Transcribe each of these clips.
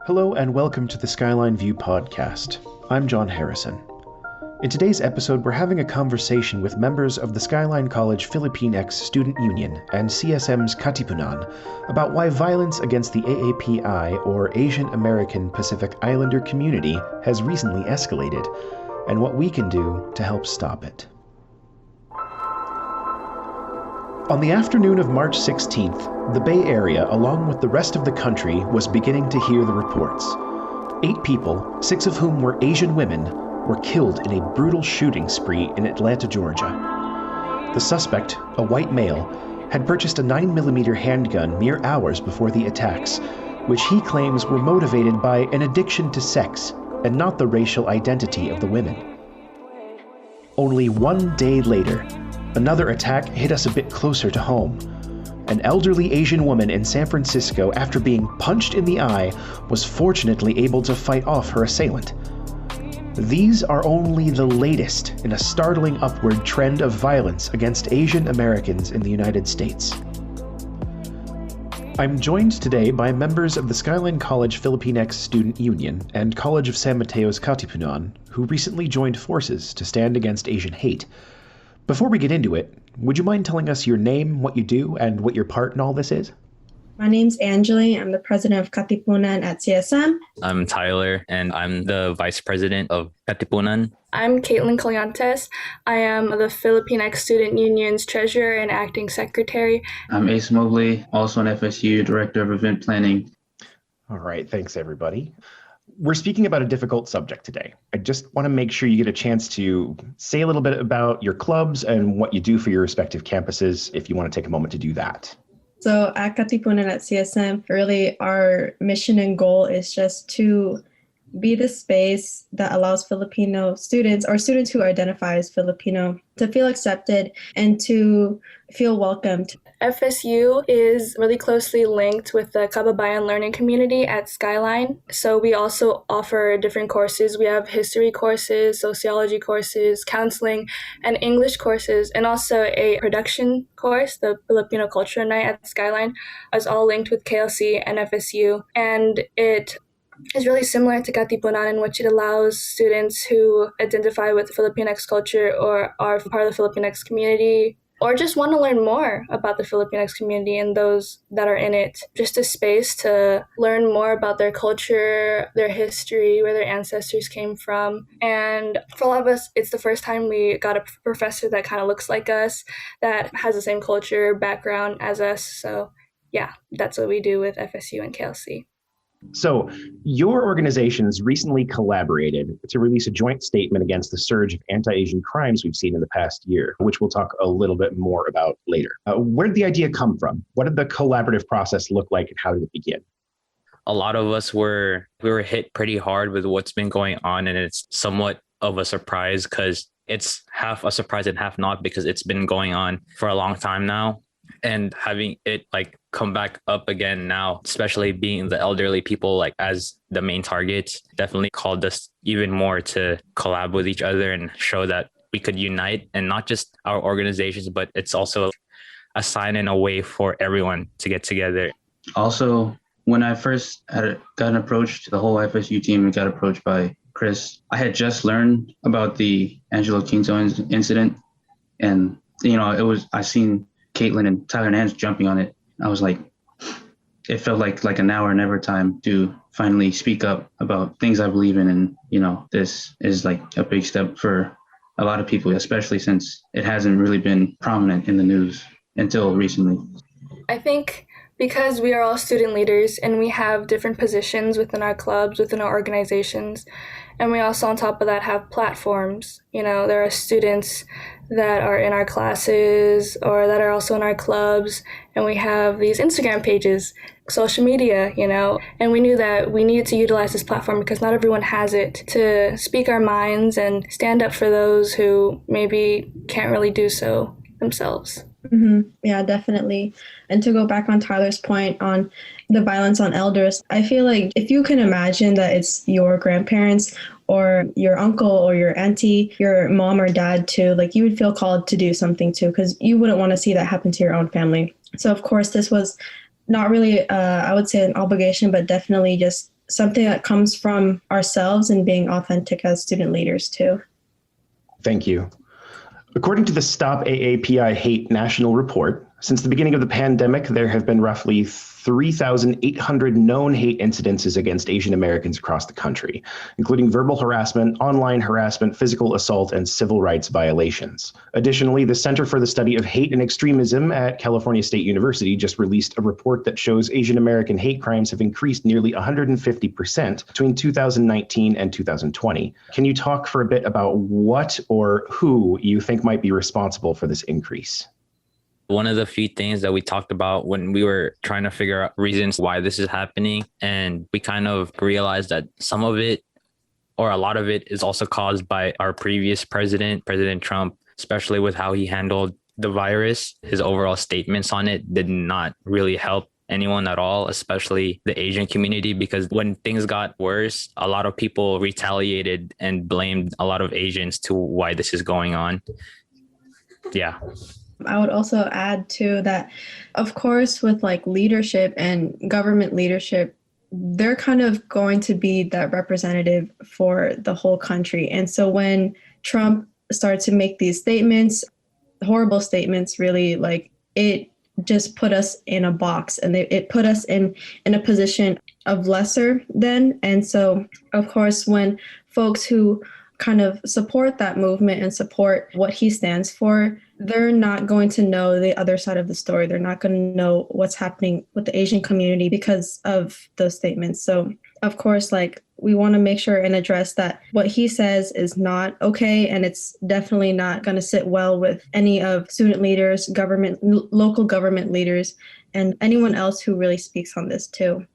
Hello and welcome to the Skyline View Podcast. I'm John Harrison. In today's episode, we're having a conversation with members of the Skyline College Filipinx Student Union and CSM's Katipunan about why violence against the AAPI, or Asian American Pacific Islander community, has recently escalated, and what we can do to help stop it. On the afternoon of March 16th, the Bay Area, along with the rest of the country, was beginning to hear the reports. 8 people, 6 of whom were Asian women, were killed in a brutal shooting spree in Atlanta, Georgia. The suspect, a white male, had purchased a 9mm handgun mere hours before the attacks, which he claims were motivated by an addiction to sex and not the racial identity of the women. Only 1 day later, another attack hit us a bit closer to home. An elderly Asian woman in San Francisco, after being punched in the eye, was fortunately able to fight off her assailant. These are only the latest in a startling upward trend of violence against Asian Americans in the United States. I'm joined today by members of the Skyline College Filipinx Student Union and College of San Mateo's Katipunan, who recently joined forces to stand against Asian hate. Before we get into it, would you mind telling us your name, what you do, and what your part in all this is? My name's Anjali. I'm the president of Katipunan at CSM. I'm Tyler, and I'm the vice president of Katipunan. I'm Caitlin Collantes. I am the Filipinx Student Union's treasurer and acting secretary. I'm Ace Mobley, also an FSU director of event planning. All right, thanks everybody. We're speaking about a difficult subject today. I just want to make sure you get a chance to say a little bit about your clubs and what you do for your respective campuses, if you want to take a moment to do that. So at Katipunan at CSM, really our mission and goal is just to be the space that allows Filipino students or students who identify as Filipino to feel accepted and to feel welcomed. FSU is really closely linked with the Kababayan learning community at Skyline. So we also offer different courses. We have history courses, sociology courses, counseling, and English courses, and also a production course, the Filipino Culture Night at Skyline, is all linked with KLC and FSU. And it is really similar to Katipunan, in which it allows students who identify with Filipinx culture or are part of the Filipinx community or just want to learn more about the Filipinx community and those that are in it, just a space to learn more about their culture, their history, where their ancestors came from. And for a lot of us, it's the first time we got a professor that kind of looks like us, that has the same culture background as us. So yeah, that's what we do with FSU and KLC. So, your organizations recently collaborated to release a joint statement against the surge of anti-Asian crimes we've seen in the past year, which we'll talk a little bit more about later. Where did the idea come from? What did the collaborative process look like, and how did it begin? A lot of us were hit pretty hard with what's been going on, and it's somewhat of a surprise because it's half a surprise and half not, because it's been going on for a long time now. And having it come back up again now, especially being the elderly people as the main targets, definitely called us even more to collab with each other and show that we could unite, and not just our organizations, but it's also a sign and a way for everyone to get together. Also, when I first got approached, the whole FSU team got approached by Chris, I had just learned about the Angelo Quinto incident, and I seen Caitlin and Tyler and Ange jumping on it. I was like, it felt like an now or never time to finally speak up about things I believe in. And, this is a big step for a lot of people, especially since it hasn't really been prominent in the news until recently. I think because we are all student leaders and we have different positions within our clubs, within our organizations, and we also, on top of that, have platforms. There are students that are in our classes or that are also in our clubs, and we have these Instagram pages, social media, and we knew that we needed to utilize this platform because not everyone has it, to speak our minds and stand up for those who maybe can't really do so themselves. Mm-hmm. Yeah, definitely. And to go back on Tyler's point on the violence on elders, I feel like if you can imagine that it's your grandparents or your uncle or your auntie, your mom or dad too, you would feel called to do something too, because you wouldn't want to see that happen to your own family. So of course, this was not really, I would say, an obligation, but definitely just something that comes from ourselves and being authentic as student leaders too. Thank you. According to the Stop AAPI Hate National Report, since the beginning of the pandemic, there have been roughly 3,800 known hate incidences against Asian Americans across the country, including verbal harassment, online harassment, physical assault, and civil rights violations. Additionally, the Center for the Study of Hate and Extremism at California State University just released a report that shows Asian American hate crimes have increased nearly 150% between 2019 and 2020. Can you talk for a bit about what or who you think might be responsible for this increase? One of the few things that we talked about when we were trying to figure out reasons why this is happening, and we kind of realized that some of it, or a lot of it, is also caused by our previous president, President Trump, especially with how he handled the virus. His overall statements on it did not really help anyone at all, especially the Asian community, because when things got worse, a lot of people retaliated and blamed a lot of Asians to why this is going on. Yeah. I would also add too that, of course, with like leadership and government leadership, they're kind of going to be that representative for the whole country. And so when Trump started to make these statements, horrible statements, really, like, it just put us in a box, and it put us in a position of lesser than. And so, of course, when folks who kind of support that movement and support what he stands for, they're not going to know the other side of the story. They're not going to know what's happening with the Asian community because of those statements. So, of course, like, we want to make sure and address that what he says is not okay, and it's definitely not going to sit well with any of student leaders, government, local government leaders, and anyone else who really speaks on this too.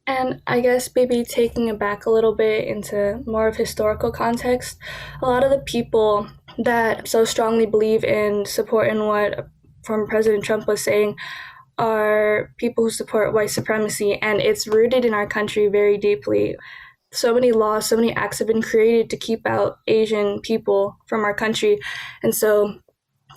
And I guess maybe taking it back a little bit into more of historical context, a lot of the people that so strongly believe in supporting what former President Trump was saying are people who support white supremacy, and it's rooted in our country very deeply. So many laws, so many acts have been created to keep out Asian people from our country. And so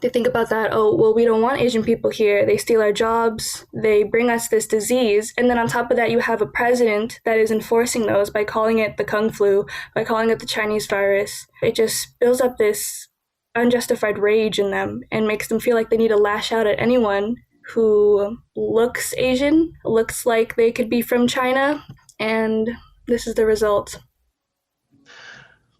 they think about that, oh, well, we don't want Asian people here. They steal our jobs. They bring us this disease. And then on top of that, you have a president that is enforcing those by calling it the Kung flu, by calling it the Chinese virus. It just builds up this unjustified rage in them and makes them feel like they need to lash out at anyone who looks Asian, looks like they could be from China. And this is the result.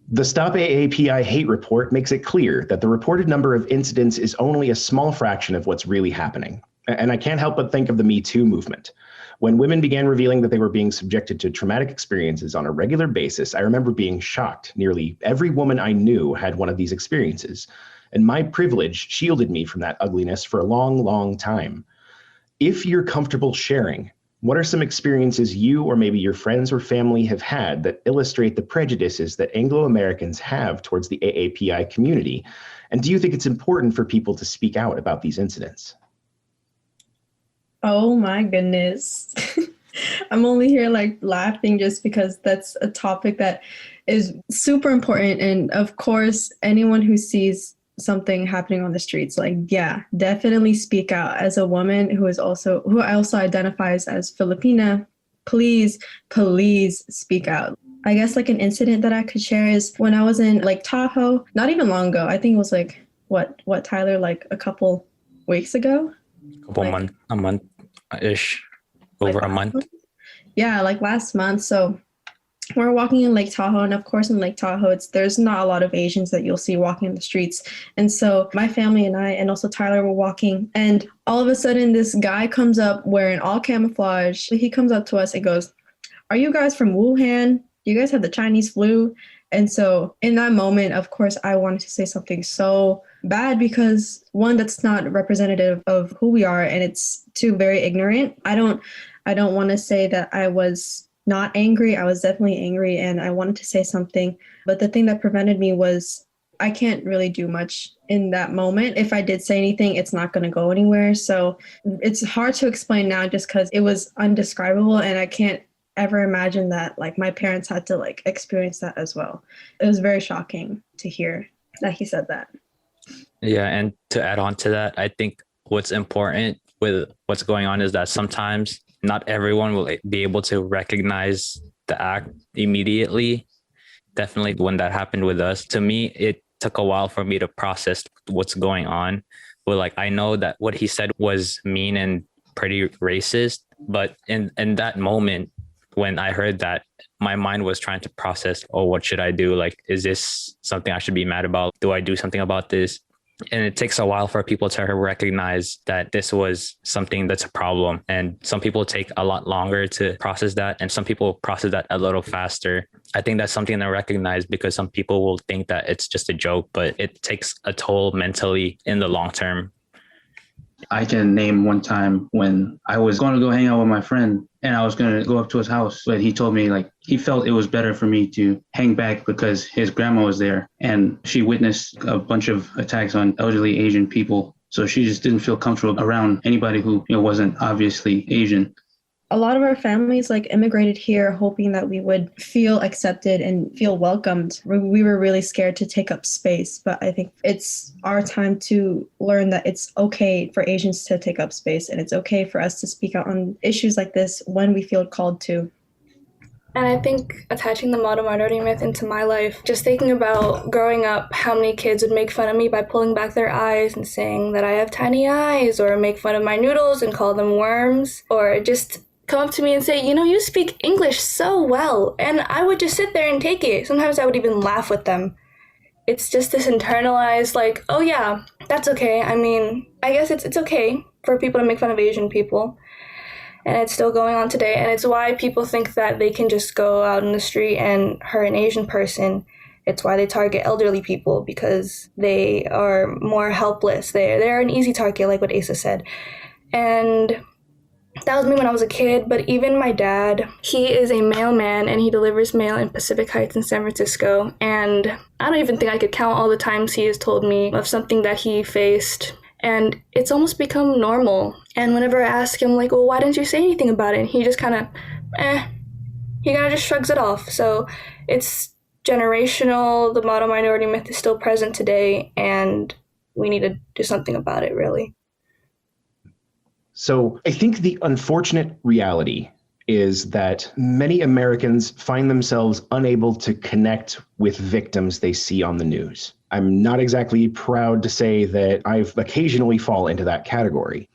The Stop AAPI Hate report makes it clear that the reported number of incidents is only a small fraction of what's really happening. And I can't help but think of the Me Too movement. When women began revealing that they were being subjected to traumatic experiences on a regular basis, I remember being shocked. Nearly every woman I knew had one of these experiences, and my privilege shielded me from that ugliness for a long, long time. If you're comfortable sharing, what are some experiences you or maybe your friends or family have had that illustrate the prejudices that Anglo-Americans have towards the AAPI community? And do you think it's important for people to speak out about these incidents? Oh my goodness. I'm only here like laughing just because that's a topic that is super important. And of course, anyone who sees something happening on the streets, like, yeah, definitely speak out. As a woman who I also identifies as Filipina, please speak out. I guess like an incident that I could share is when I was in Lake Tahoe, not even long ago. I think it was like what Tyler, like a couple weeks ago? A month-ish, over a month. Yeah, like last month. So we're walking in Lake Tahoe, and of course in Lake Tahoe, there's not a lot of Asians that you'll see walking in the streets. And so my family and I, and also Tyler, were walking, and all of a sudden this guy comes up wearing all camouflage. He comes up to us and goes, "Are you guys from Wuhan? You guys have the Chinese flu?" And so in that moment, of course, I wanted to say something so bad because, one, that's not representative of who we are, and it's too very ignorant. I don't want to say that I was not angry. I was definitely angry, and I wanted to say something. But the thing that prevented me was I can't really do much in that moment. If I did say anything, it's not going to go anywhere. So it's hard to explain now just because it was undescribable, and I can't ever imagine that like my parents had to like experience that as well. It was very shocking to hear that he said that. Yeah, and to add on to that, I think what's important with what's going on is that sometimes not everyone will be able to recognize the act immediately. Definitely when that happened with us, to me, it took a while for me to process what's going on. But like, I know that what he said was mean and pretty racist, but in that moment, when I heard that, my mind was trying to process, oh, what should I do? Like, is this something I should be mad about? Do I do something about this? And it takes a while for people to recognize that this was something that's a problem. And some people take a lot longer to process that. And some people process that a little faster. I think that's something to recognize, because some people will think that it's just a joke, but it takes a toll mentally in the long term. I can name one time when I was going to go hang out with my friend and I was going to go up to his house, but he told me like he felt it was better for me to hang back because his grandma was there and she witnessed a bunch of attacks on elderly Asian people. So she just didn't feel comfortable around anybody who, wasn't obviously Asian. A lot of our families immigrated here hoping that we would feel accepted and feel welcomed. We were really scared to take up space, but I think it's our time to learn that it's okay for Asians to take up space, and it's okay for us to speak out on issues like this when we feel called to. And I think attaching the model minority myth into my life, just thinking about growing up, how many kids would make fun of me by pulling back their eyes and saying that I have tiny eyes, or make fun of my noodles and call them worms, or just come up to me and say, you speak English so well. And I would just sit there and take it. Sometimes I would even laugh with them. It's just this internalized, oh yeah, that's okay. I mean, I guess it's okay for people to make fun of Asian people. And it's still going on today. And it's why people think that they can just go out in the street and hurt an Asian person. It's why they target elderly people, because they are more helpless. They're an easy target, like what Asa said. And that was me when I was a kid, but even my dad, he is a mailman and he delivers mail in Pacific Heights in San Francisco. And I don't even think I could count all the times he has told me of something that he faced. And it's almost become normal. And whenever I ask him, well, why didn't you say anything about it? And he just kind of, he kind of just shrugs it off. So it's generational. The model minority myth is still present today, and we need to do something about it, really. So I think the unfortunate reality is that many Americans find themselves unable to connect with victims they see on the news. I'm not exactly proud to say that I've occasionally fall into that category.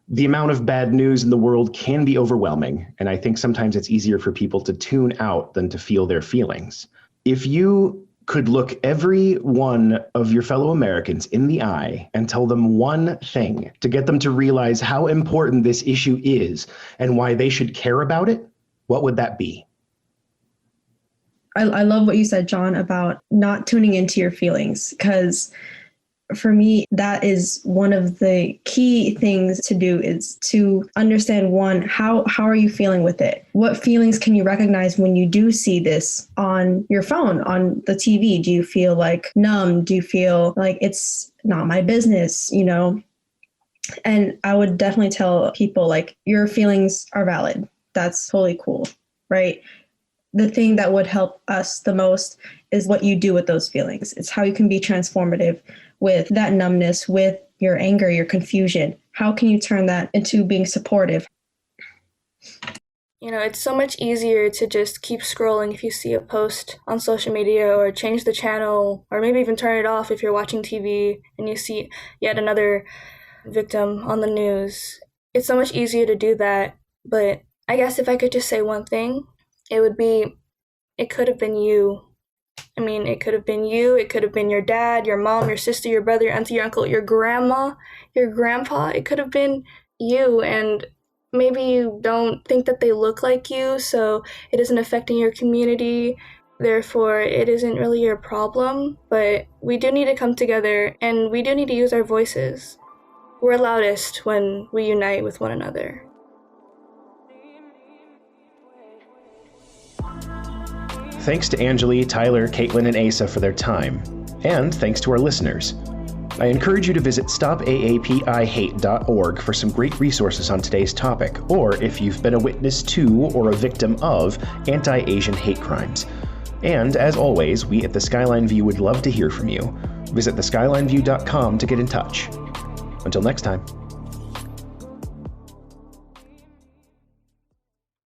The amount of bad news in the world can be overwhelming, and I think sometimes it's easier for people to tune out than to feel their feelings. If you could look every one of your fellow Americans in the eye and tell them one thing to get them to realize how important this issue is and why they should care about it, what would that be? I love what you said, John, about not tuning into your feelings, because for me, that is one of the key things to do, is to understand, one, how are you feeling with it? What feelings can you recognize when you do see this on your phone, on the TV? Do you feel numb? Do you feel like it's not my business, And I would definitely tell people your feelings are valid. That's totally cool, right? The thing that would help us the most is what you do with those feelings. It's how you can be transformative with that numbness, with your anger, your confusion. How can you turn that into being supportive? It's so much easier to just keep scrolling if you see a post on social media, or change the channel, or maybe even turn it off if you're watching TV and you see yet another victim on the news. It's so much easier to do that. But I guess if I could just say one thing, it would be, it could have been you. I mean, it could have been you. It could have been your dad, your mom, your sister, your brother, your auntie, your uncle, your grandma, your grandpa. It could have been you. And maybe you don't think that they look like you, so it isn't affecting your community. Therefore, it isn't really your problem. But we do need to come together, and we do need to use our voices. We're loudest when we unite with one another. Thanks to Anjali, Tyler, Caitlin, and Asa for their time. And thanks to our listeners. I encourage you to visit stopaapihate.org for some great resources on today's topic, or if you've been a witness to or a victim of anti-Asian hate crimes. And as always, we at the Skyline View would love to hear from you. Visit theskylineview.com to get in touch. Until next time.